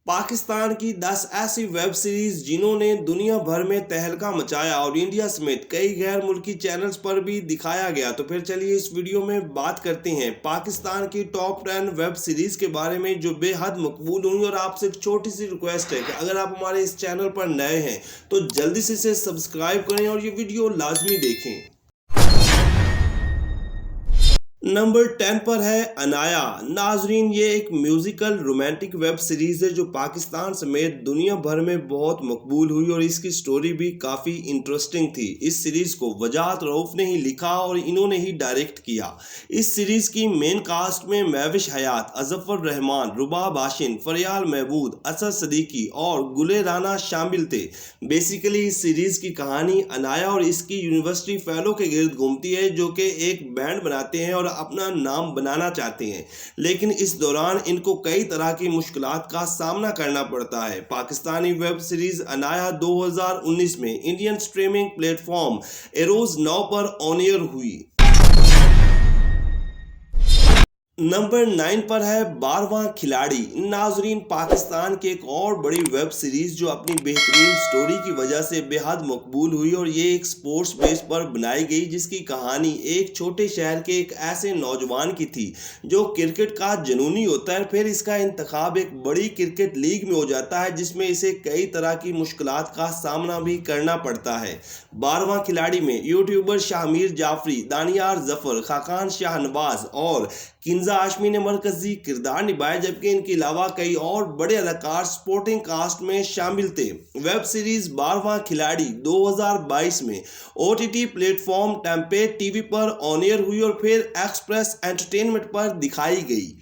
पाकिस्तान की 10 ऐसी web series जिन्होंने दुनिया भर में तहलका मचाया और इंडिया समेत कई गैर मुल्की चैनल्स पर भी दिखाया गया। तो फिर चलिए इस वीडियो में बात करते हैं पाकिस्तान की टॉप 10 वेब सीरीज के बारे में जो बेहद मकबूल हुई। और आपसे एक छोटी सी रिक्वेस्ट है कि अगर आप हमारे इस चैनल पर नए हैं तो जल्दी से इसे सब्सक्राइब करें और ये वीडियो लाजमी देखें। नंबर 10 पर है अनाया। नाजरीन, ये एक म्यूजिकल रोमांटिक वेब सीरीज है जो पाकिस्तान समेत दुनिया भर में बहुत मकबूल हुई और इसकी स्टोरी भी काफ़ी इंटरेस्टिंग थी। इस सीरीज को वजाहत रऊफ ने ही लिखा और इन्होंने ही डायरेक्ट किया। इस सीरीज की मेन कास्ट में महविश हयात, अजफर रहमान, रुबाब आशिन, फरियाल महमूद, असद सदीकी और गुले राना शामिल थे। बेसिकली इस सीरीज की कहानी अनाया और इसकी यूनिवर्सिटी फेलो के गिर्द घूमती है जो कि एक बैंड बनाते हैं और अपना नाम बनाना चाहते हैं, लेकिन इस दौरान इनको कई तरह की मुश्किलात का सामना करना पड़ता है। पाकिस्तानी वेब सीरीज अनाया 2019 में Indian streaming platform arrows now पर ऑन एयर हुई। नंबर 9 पर है 12वां खिलाड़ी। नाजरीन, पाकिस्तान की एक और बड़ी वेब सीरीज जो अपनी बेहतरीन स्टोरी की वजह से बेहद मकबूल हुई और ये एक स्पोर्ट्स बेस पर बनाई गई, जिसकी कहानी एक छोटे शहर के एक ऐसे नौजवान की थी जो क्रिकेट का जुनूनी होता है। फिर इसका इंतखाब एक बड़ी क्रिकेट लीग में हो जाता है जिसमें इसे कई तरह की मुश्किलात का सामना भी करना पड़ता है। 12वां खिलाड़ी में यूट्यूबर शाहमीर जाफरी, दानियार जफर, खाकान शाहनवाज और किंजा आशमी ने मरकजी किरदार निभाए, जबकि इनके अलावा कई और बड़े अदाकार स्पोर्टिंग कास्ट में शामिल थे। वेब सीरीज 12वां खिलाड़ी 2022 में OTT प्लेटफॉर्म टेम्पेट टीवी पर ऑन एयर हुई और फिर एक्सप्रेस एंटरटेनमेंट पर दिखाई गई।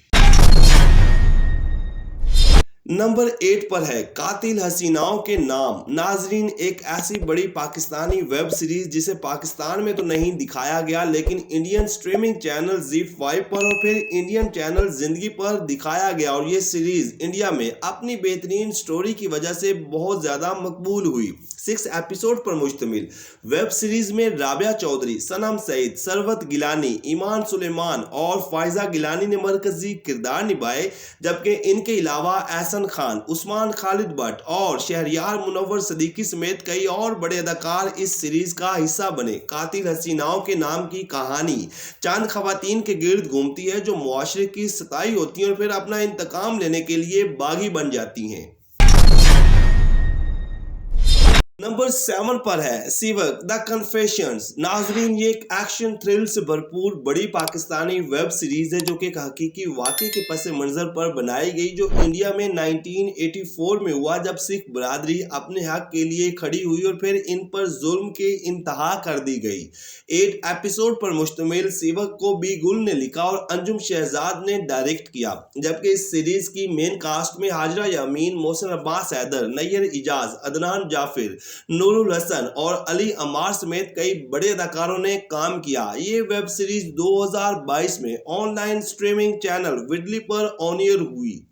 नंबर 8 पर है कातिल हसीनाओं के नाम। नाजरीन, एक ऐसी बड़ी पाकिस्तानी वेब सीरीज जिसे पाकिस्तान में तो नहीं दिखाया गया लेकिन इंडियन स्ट्रीमिंग चैनल ZEE5 पर और फिर इंडियन चैनल जिंदगी पर दिखाया गया और ये सीरीज इंडिया में अपनी बेहतरीन स्टोरी की वजह से बहुत ज़्यादा मकबूल हुई। 6 एपिसोड पर मुश्तमिल वेब सीरीज में राबिया चौधरी, सनम सईद, सरवत गिलानी, ईमान सुलेमान और फायजा गिलानी ने मरकजी किरदार निभाए, जबकि इनके अलावा एहसन खान, उस्मान खालिद भट्ट और शहरयार मुनव्वर सदीकी समेत कई और बड़े अदाकार इस सीरीज का हिस्सा बने। कातिल हसीनाओं के नाम की कहानी चंद खवातीन के गिर्द घूमती है जो मुआशरे की सताई होती हैं और फिर अपना इंतकाम लेने के लिए बागी बन जाती हैं। नंबर 7 पर है सिवक द कन्फेशंस। नाजरीन, ये एक एक्शन थ्रिल से भरपूर बड़ी पाकिस्तानी वेब सीरीज है जो कि एक हकीकी वाक़े के पस मंज़र पर बनाई गई, जो इंडिया में 1984 में हुआ जब सिख बरादरी अपने हक के लिए खड़ी हुई और फिर इन पर जुल्म के इंतहा कर दी गई। 8 एपिसोड पर मुश्तमिल सिवक को बी गुल ने लिखा और अंजुम शहजाद ने डायरेक्ट किया, जबकि इस सीरीज की मेन कास्ट में हाजरा यामीन, मोहसिन अब्बास हैदर, नैयर इजाज, अदनान जाफिर, नूरुल हसन और अली अमार समेत कई बड़े अदाकारों ने काम किया। ये वेब सीरीज 2022 में ऑनलाइन स्ट्रीमिंग चैनल विडली पर ऑन एयर हुई।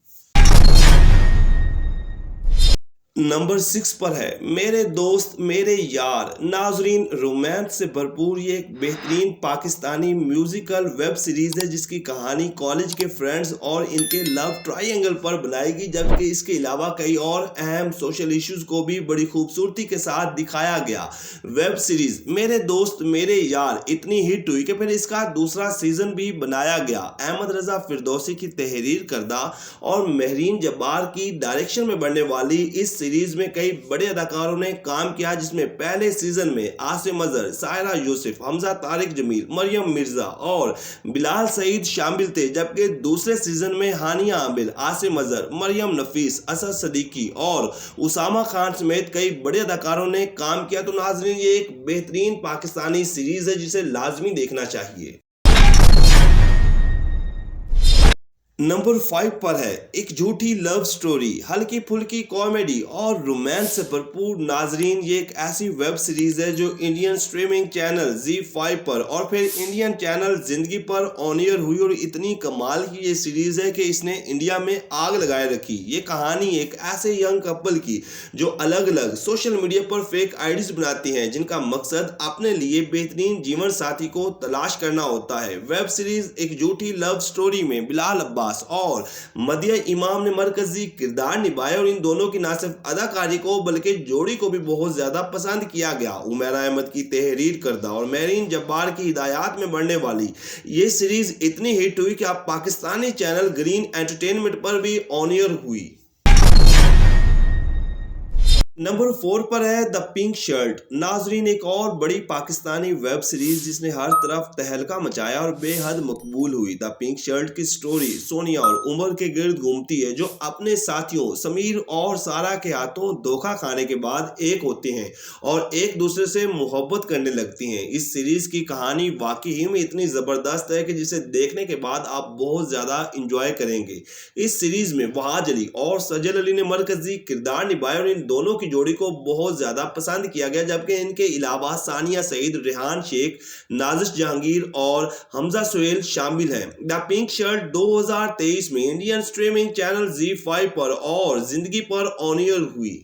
नंबर 6 पर है मेरे दोस्त मेरे यार। नाजरीन, रोमांस से भरपूर ये एक बेहतरीन पाकिस्तानी म्यूजिकल वेब सीरीज है जिसकी कहानी कॉलेज के फ्रेंड्स और इनके लव ट्रायंगल पर बनाई गई, जबकि इसके अलावा कई और अहम सोशल इश्यूज को भी बड़ी खूबसूरती के साथ दिखाया गया। वेब सीरीज मेरे दोस्त मेरे यार इतनी हिट हुई कि फिर इसका दूसरा सीजन भी बनाया गया। अहमद रजा फिरदौसी की तहरीर करदा और महरीन जब्बार की डायरेक्शन में बनने वाली इस सीरीज में कई बड़े अदाकारों ने काम किया, जिसमें पहले सीजन में आसिम अजहर, सायरा यूसुफ, हमजा तारिक जमील, मरियम मिर्जा और बिलाल सईद शामिल थे, जबकि दूसरे सीजन में हानिया आमिर, आसिम अजहर, मरियम नफीस, असद सदीकी और उसामा खान समेत कई बड़े अदाकारों ने काम किया। तो नाजरीन, ये एक बेहतरीन पाकिस्तानी सीरीज है जिसे लाजमी देखना चाहिए। नंबर 5 पर है एक झूठी लव स्टोरी, हल्की फुल्की कॉमेडी और रोमांस से भरपूर। नाजरीन, ये एक ऐसी वेब सीरीज है जो इंडियन स्ट्रीमिंग चैनल ZEE5 पर और फिर इंडियन चैनल जिंदगी पर ऑन एयर हुई और इतनी कमाल की ये सीरीज है कि इसने इंडिया में आग लगाए रखी। ये कहानी एक ऐसे यंग कपल की जो अलग अलग सोशल मीडिया पर फेक आईडीज बनाती हैं, जिनका मकसद अपने लिए बेहतरीन जीवन साथी को तलाश करना होता है। वेब सीरीज एक झूठी लव स्टोरी में बिलाल अब्बास, अब्बास और मदिया इमाम ने मरकजी किरदार निभाए और इन दोनों की न सिर्फ अदाकारी को बल्कि जोड़ी को भी बहुत ज्यादा पसंद किया गया। उमैरा अहमद की तहरीर करदा और मेरीन जब्बार की हिदायत में बढ़ने वाली ये सीरीज इतनी हिट हुई कि अब पाकिस्तानी चैनल ग्रीन एंटरटेनमेंट पर भी ऑन एयर हुई। नंबर 4 पर है द पिंक शर्ट। नाजरीन, एक और बड़ी पाकिस्तानी वेब सीरीज जिसने हर तरफ तहलका मचाया और बेहद मकबूल हुई। द पिंक शर्ट की स्टोरी सोनिया और उमर के गिर्द घूमती है, जो अपने साथियों समीर और सारा के हाथों धोखा खाने के बाद एक होते हैं और एक दूसरे से मोहब्बत करने लगती हैं। इस सीरीज की कहानी वाकई में इतनी जबरदस्त है कि जिसे देखने के बाद आप बहुत ज्यादा इंजॉय करेंगे। इस सीरीज में वहाज अली और सजल अली ने मरकजी किरदार निभाए और इन दोनों जोड़ी को बहुत ज्यादा पसंद किया गया, जबकि इनके अलावा सानिया सईद, रेहान शेख, नाजिश जहांगीर और हमजा सुहेल शामिल हैं। द पिंक शर्ट 2023 में इंडियन स्ट्रीमिंग चैनल ZEE5 पर और जिंदगी पर ऑन एयर हुई।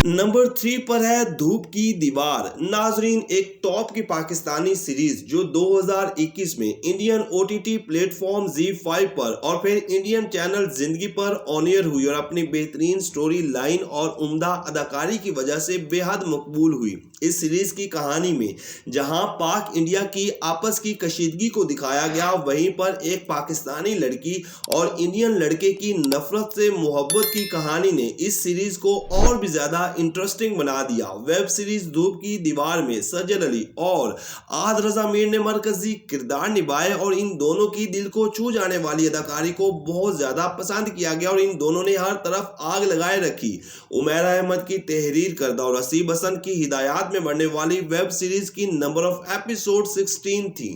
नंबर 3 पर है धूप की दीवार। नाजरीन, एक टॉप की पाकिस्तानी सीरीज जो 2021 में इंडियन OTT प्लेटफॉर्म ZEE5 पर और फिर इंडियन चैनल जिंदगी पर ऑन एयर हुई और अपनी बेहतरीन स्टोरी लाइन और उम्दा अदाकारी की वजह से बेहद मकबूल हुई। इस सीरीज की कहानी में जहां पाक इंडिया की आपस की कशीदगी को दिखाया गया, वहीं पर एक पाकिस्तानी लड़की और इंडियन लड़के की नफरत से मोहब्बत की कहानी ने इस सीरीज को और भी ज्यादा इंटरेस्टिंग बना दिया। वेब सीरीज धूप की दीवार में सजल अली और आद रजा मीर ने मरकजी किरदार निभाए और इन दोनों की दिल को छू जाने वाली अदाकारी को बहुत ज्यादा पसंद किया गया और इन दोनों ने हर तरफ आग लगाए रखी। उमैरा अहमद की तहरीर करदा और हसीब हसन की हिदायत में बनने वाली वेब सीरीज की नंबर ऑफ एपिसोड 16 थी।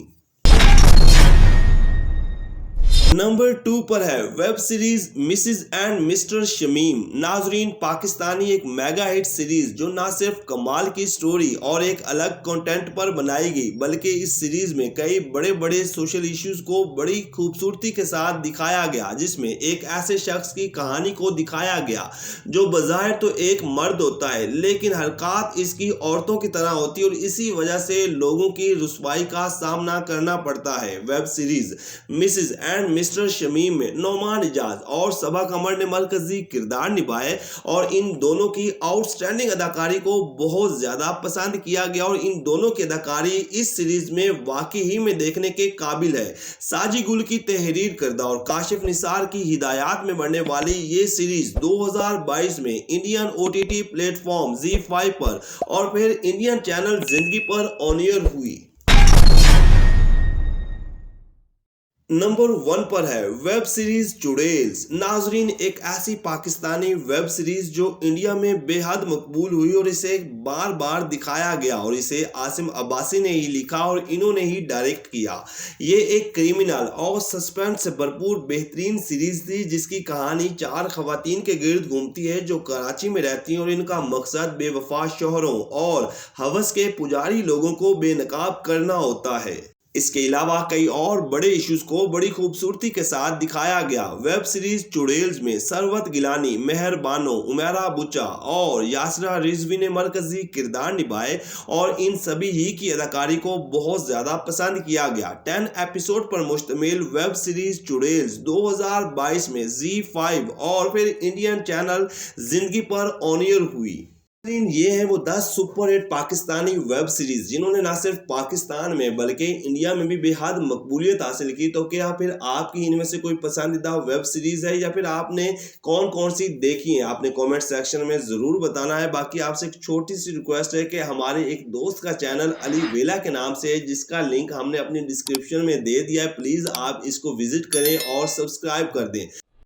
नंबर 2 पर है web series Mrs and mister Shamim. नाजरीन, पाकिस्तानी एक मेगा हिट सीरीज जो ना सिर्फ कमाल की स्टोरी और एक अलग कंटेंट पर बनाई गई, बल्कि इस सीरीज में कई बड़े बड़े सोशल इश्यूज को बड़ी खूबसूरती के साथ दिखाया गया, जिसमें एक ऐसे शख्स की कहानी को दिखाया गया जो बज़ाहिर तो एक मर्द होता है, लेकिन हरकत इसकी औरतों की तरह होती है और इसी वजह से लोगों की रुसवाई का सामना करना पड़ता है। Web series Mrs and mister Shamim में नौमान इजाज और सबा कमर ने मरकजी किरदार निभाए और इन दोनों की आउटस्टैंडिंग अदाकारी को बहुत ज्यादा पसंद किया गया और इन दोनों की अदाकारी इस सीरीज में वाकई ही में देखने के काबिल है। साजी गुल की तहरीर करदा और काशिफ निसार की हिदायत में बनने वाली ये सीरीज 2022 में इंडियन OTT प्लेटफॉर्म ZEE5 पर और फिर इंडियन चैनल जिंदगी पर ऑन एयर हुई। नंबर 1 पर है वेब सीरीज चुड़ैल्स। नाजरीन, एक ऐसी पाकिस्तानी वेब सीरीज जो इंडिया में बेहद मकबूल हुई और इसे बार बार दिखाया गया और इसे आसिम अब्बासी ने ही लिखा और इन्होंने ही डायरेक्ट किया। ये एक क्रिमिनल और सस्पेंस से भरपूर बेहतरीन सीरीज थी, जिसकी कहानी 4 खवातीन के गिर्द घूमती है जो कराची में रहती हैं और इनका मकसद बेवफा शौहरों और हवस के पुजारी लोगों को बेनकाब करना होता है। इसके अलावा कई और बड़े इश्यूज को बड़ी खूबसूरती के साथ दिखाया गया। वेब सीरीज चुड़ैल्स में सरवत गिलानी, मेहर बानो, उमैरा बुचा और यासरा रिजवी ने मरकजी किरदार निभाए और इन सभी ही की अदाकारी को बहुत ज्यादा पसंद किया गया। 10 एपिसोड पर मुश्तमिल वेब सीरीज चुड़ैल्स 2022 में ZEE5 और फिर इंडियन चैनल जिंदगी पर ऑन एयर हुई। ये हैं वो 10 super hit Pakistani web series जिन्होंने ना सिर्फ पाकिस्तान में बल्कि इंडिया में भी बेहद मकबूलियत हासिल की। तो क्या फिर आपकी इनमें से कोई पसंदीदा वेब सीरीज है या फिर आपने कौन कौन सी देखी है, आपने कमेंट सेक्शन में जरूर बताना है। बाकी आपसे एक छोटी सी रिक्वेस्ट है कि हमारे एक दोस्त का चैनल अली वेला के नाम से है, जिसका लिंक हमने अपनी डिस्क्रिप्शन में दे दिया है, प्लीज आप इसको विजिट करें और सब्सक्राइब कर दें।